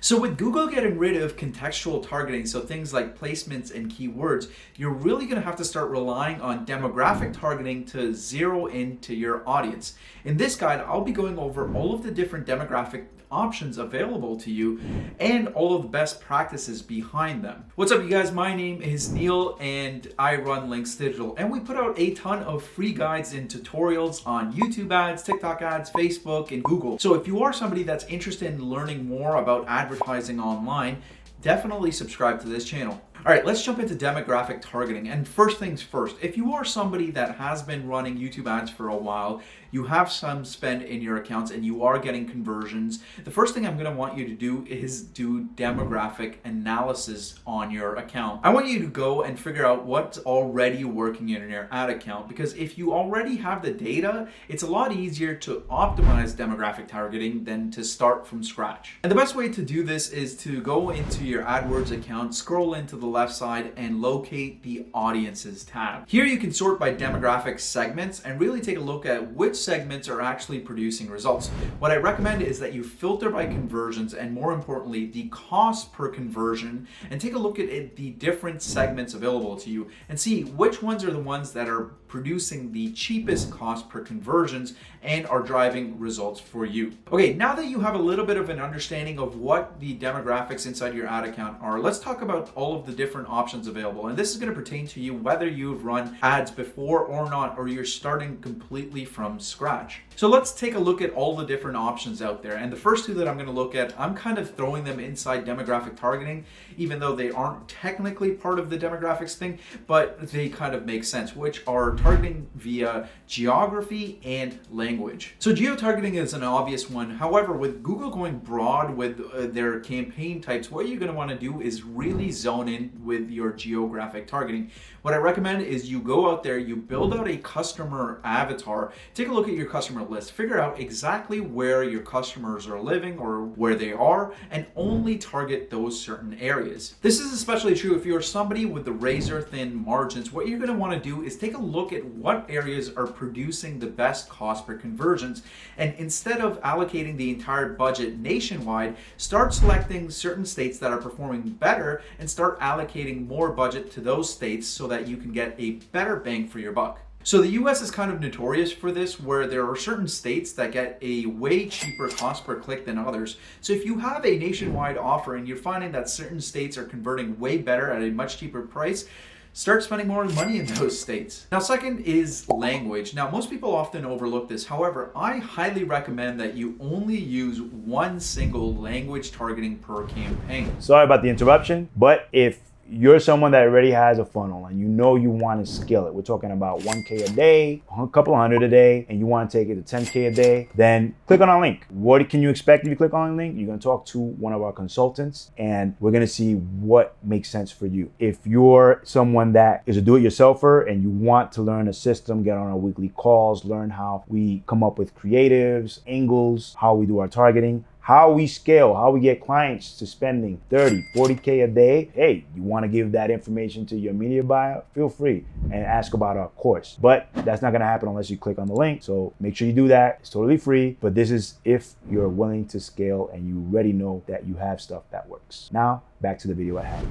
So with Google getting rid of contextual targeting, so things like placements and keywords, you're really going to have to start relying on demographic targeting to zero into your audience. In this guide, I'll be going over all of the different demographic options available to you and all of the best practices behind them. What's up, you guys? My name is Neil and I run Links Digital, and we put out a ton of free guides and tutorials on YouTube ads, TikTok ads, Facebook, and Google. So if you are somebody that's interested in learning more about advertising online, definitely subscribe to this channel. All right, let's jump into demographic targeting. And first things first, if you are somebody that has been running YouTube ads for a while, you have some spend in your accounts and you are getting conversions, the first thing I'm going to want you to do is do demographic analysis on your account. I want you to go and figure out what's already working in your ad account, because if you already have the data, it's a lot easier to optimize demographic targeting than to start from scratch. And the best way to do this is to go into your AdWords account, scroll into the left side and locate the audiences tab. Here you can sort by demographic segments and really take a look at which segments are actually producing results. What I recommend is that you filter by conversions and, more importantly, the cost per conversion, and take a look at the different segments available to you and see which ones are the ones that are producing the cheapest cost per conversions and are driving results for you. Okay, now that you have a little bit of an understanding of what the demographics inside your ad account are, let's talk about all of the different options available. And this is going to pertain to you whether you've run ads before or not, or you're starting completely from scratch. So let's take a look at all the different options out there. And the first two that I'm going to look at, I'm kind of throwing them inside demographic targeting, even though they aren't technically part of the demographics thing, but they kind of make sense, which are targeting via geography and language. So geo-targeting is an obvious one. However, with Google going broad with their campaign types, what you're going to want to do is really zone in with your geographic targeting. What I recommend is you go out there, you build out a customer avatar, take a look at your customer list, figure out exactly where your customers are living or where they are, and only target those certain areas. This is especially true if you're somebody with the razor thin margins. What you're going to want to do is take a look at what areas are producing the best cost per conversions, and instead of allocating the entire budget nationwide, start selecting certain states that are performing better and start allocating more budget to those states so that you can get a better bang for your buck. So the US is kind of notorious for this, where there are certain states that get a way cheaper cost per click than others. So if you have a nationwide offer and you're finding that certain states are converting way better at a much cheaper price, start spending more money in those states. Now, second is language. Now, most people often overlook this. However, I highly recommend that you only use one single language targeting per campaign. Sorry about the interruption, but if you're someone that already has a funnel and you know you want to scale it, we're talking about 1K a day, a couple hundred a day, and you want to take it to 10K a day, then click on our link. What can you expect if you click on the link? You're going to talk to one of our consultants and we're going to see what makes sense for you. If you're someone that is a do-it-yourselfer and you want to learn a system, get on our weekly calls, learn how we come up with creatives, angles, how we do our targeting, how we scale, how we get clients to spending 30, 40K a day. Hey, you want to give that information to your media buyer? Feel free and ask about our course. But that's not going to happen unless you click on the link. So make sure you do that. It's totally free. But this is if you're willing to scale and you already know that you have stuff that works. Now, back to the video I had.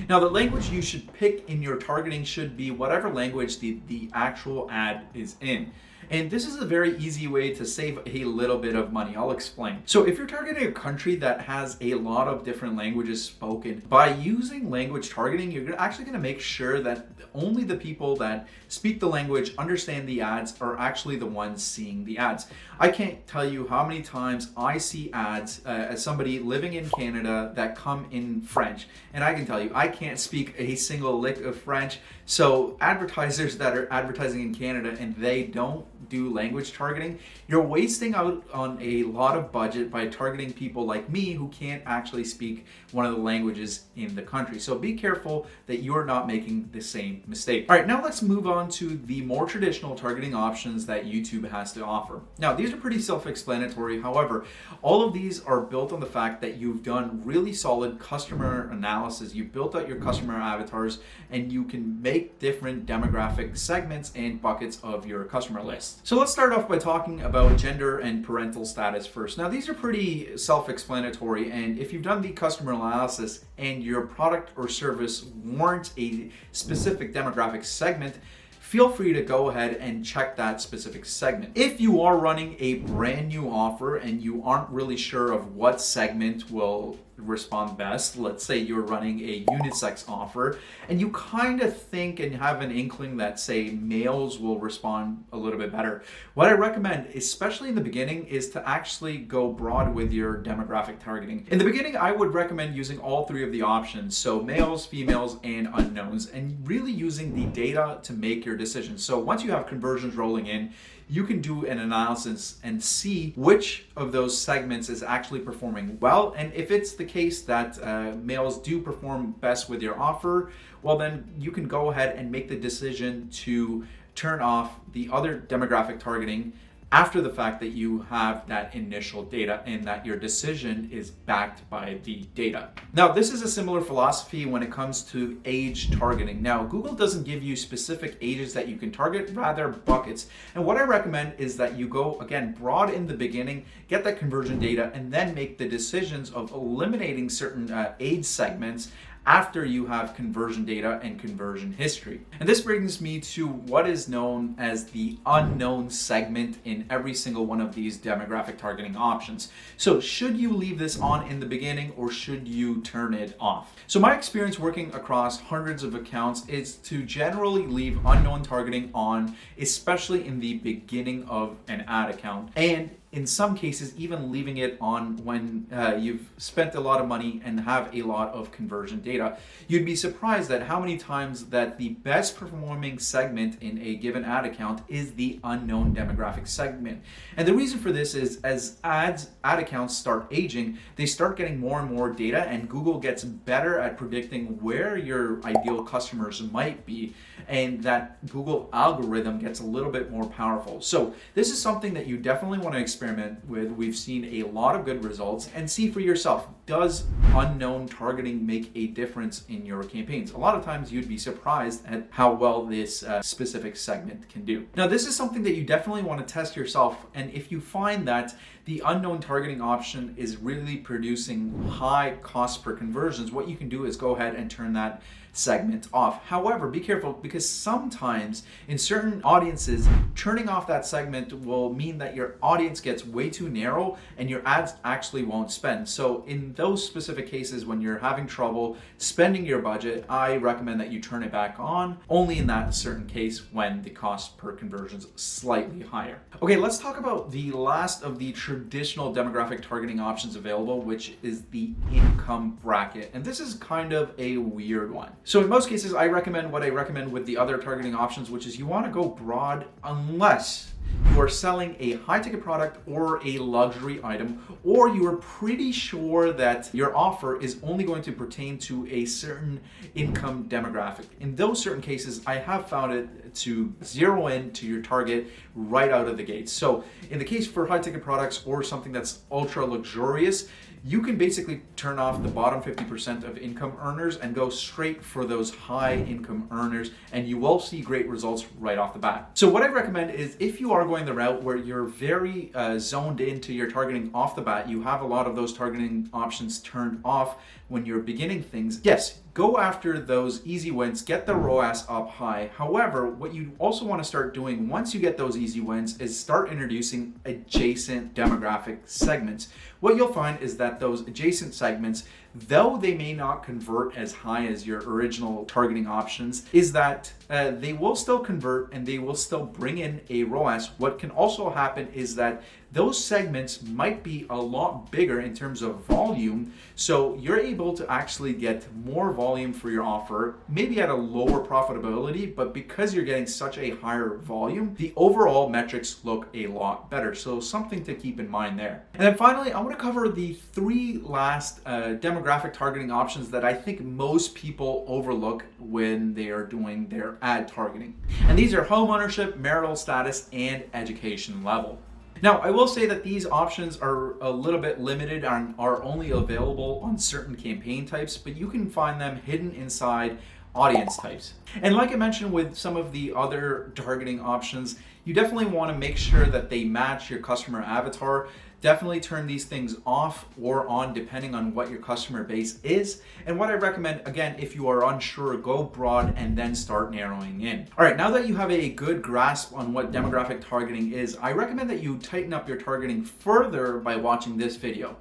Now, the language you should pick in your targeting should be whatever language the actual ad is in. And this is a very easy way to save a little bit of money. I'll explain. So if you're targeting a country that has a lot of different languages spoken, by using language targeting, you're actually going to make sure that only the people that speak the language, understand the ads, are actually the ones seeing the ads. I can't tell you how many times I see ads as somebody living in Canada that come in French. And I can tell you, I can't speak a single lick of French. So advertisers that are advertising in Canada and they don't do language targeting, you're wasting out on a lot of budget by targeting people like me who can't actually speak one of the languages in the country. So be careful that you're not making the same mistake. All right, now let's move on to the more traditional targeting options that YouTube has to offer. Now, these are pretty self-explanatory. However, all of these are built on the fact that you've done really solid customer analysis. You've built out your customer avatars and you can make different demographic segments and buckets of your customer list. list. So let's start off by talking about gender and parental status first. Now these are pretty self-explanatory, and if you've done the customer analysis and your product or service warrants a specific demographic segment, feel free to go ahead and check that specific segment. If you are running a brand new offer and you aren't really sure of what segment will respond best, let's say you're running a unisex offer and you kind of think and have an inkling that, say, males will respond a little bit better, what I recommend, especially in the beginning, is to actually go broad with your demographic targeting. In the beginning, I would recommend using all three of the options, so males, females, and unknowns, and really using the data to make your decision. So once you have conversions rolling in, you can do an analysis and see which of those segments is actually performing well. And if it's the case that males do perform best with your offer, well, then you can go ahead and make the decision to turn off the other demographic targeting after the fact that you have that initial data and that your decision is backed by the data. Now, this is a similar philosophy when it comes to age targeting. Now, Google doesn't give you specific ages that you can target, rather buckets. And what I recommend is that you go, again, broad in the beginning, get that conversion data, and then make the decisions of eliminating certain age segments after you have conversion data and conversion history. And this brings me to what is known as the unknown segment in every single one of these demographic targeting options. So should you leave this on in the beginning or should you turn it off? So my experience working across hundreds of accounts is to generally leave unknown targeting on, especially in the beginning of an ad account. And in some cases, even leaving it on when you've spent a lot of money and have a lot of conversion data. You'd be surprised at how many times that the best performing segment in a given ad account is the unknown demographic segment. And the reason for this is as ad accounts start aging, they start getting more and more data, and Google gets better at predicting where your ideal customers might be, and that Google algorithm gets a little bit more powerful. So this is something that you definitely want to experiment with. We've seen a lot of good results, and see for yourself, does unknown targeting make a difference in your campaigns? A lot of times you'd be surprised at how well this specific segment can do. Now, this is something that you definitely want to test yourself, and if you find that the unknown targeting option is really producing high cost per conversions, what you can do is go ahead and turn that segment off. However, be careful, because sometimes in certain audiences, turning off that segment will mean that your audience gets way too narrow and your ads actually won't spend. So in those specific cases, when you're having trouble spending your budget, I recommend that you turn it back on, only in that certain case when the cost per conversion is slightly higher. Okay, let's talk about the last of the traditional demographic targeting options available, which is the income bracket. And this is kind of a weird one. So in most cases, I recommend what I recommend with the other targeting options, which is you want to go broad unless you are selling a high-ticket product or a luxury item, or you are pretty sure that your offer is only going to pertain to a certain income demographic. In those certain cases, I have found it to zero in to your target right out of the gate. So in the case for high-ticket products or something that's ultra luxurious, you can basically turn off the bottom 50% of income earners and go straight for those high income earners, and you will see great results right off the bat. So what I recommend is, if you are going the route where you're very zoned into your targeting off the bat, you have a lot of those targeting options turned off when you're beginning things, yes, go after those easy wins, get the ROAS up high. However, what you also want to start doing once you get those easy wins is start introducing adjacent demographic segments. What you'll find is that those adjacent segments, though they may not convert as high as your original targeting options, is that they will still convert and they will still bring in a ROAS. What can also happen is that those segments might be a lot bigger in terms of volume, so you're able to actually get more volume for your offer, maybe at a lower profitability, but because you're getting such a higher volume, the overall metrics look a lot better. So something to keep in mind there. And then finally, I want to cover the three last demographic targeting options that I think most people overlook when they are doing their ad targeting. And these are home ownership, marital status, and education level. Now, I will say that these options are a little bit limited and are only available on certain campaign types, but you can find them hidden inside audience types. And like I mentioned with some of the other targeting options, you definitely want to make sure that they match your customer avatar. Definitely turn these things off or on depending on what your customer base is. And what I recommend, again, if you are unsure, go broad and then start narrowing in. All right, now that you have a good grasp on what demographic targeting is, I recommend that you tighten up your targeting further by watching this video.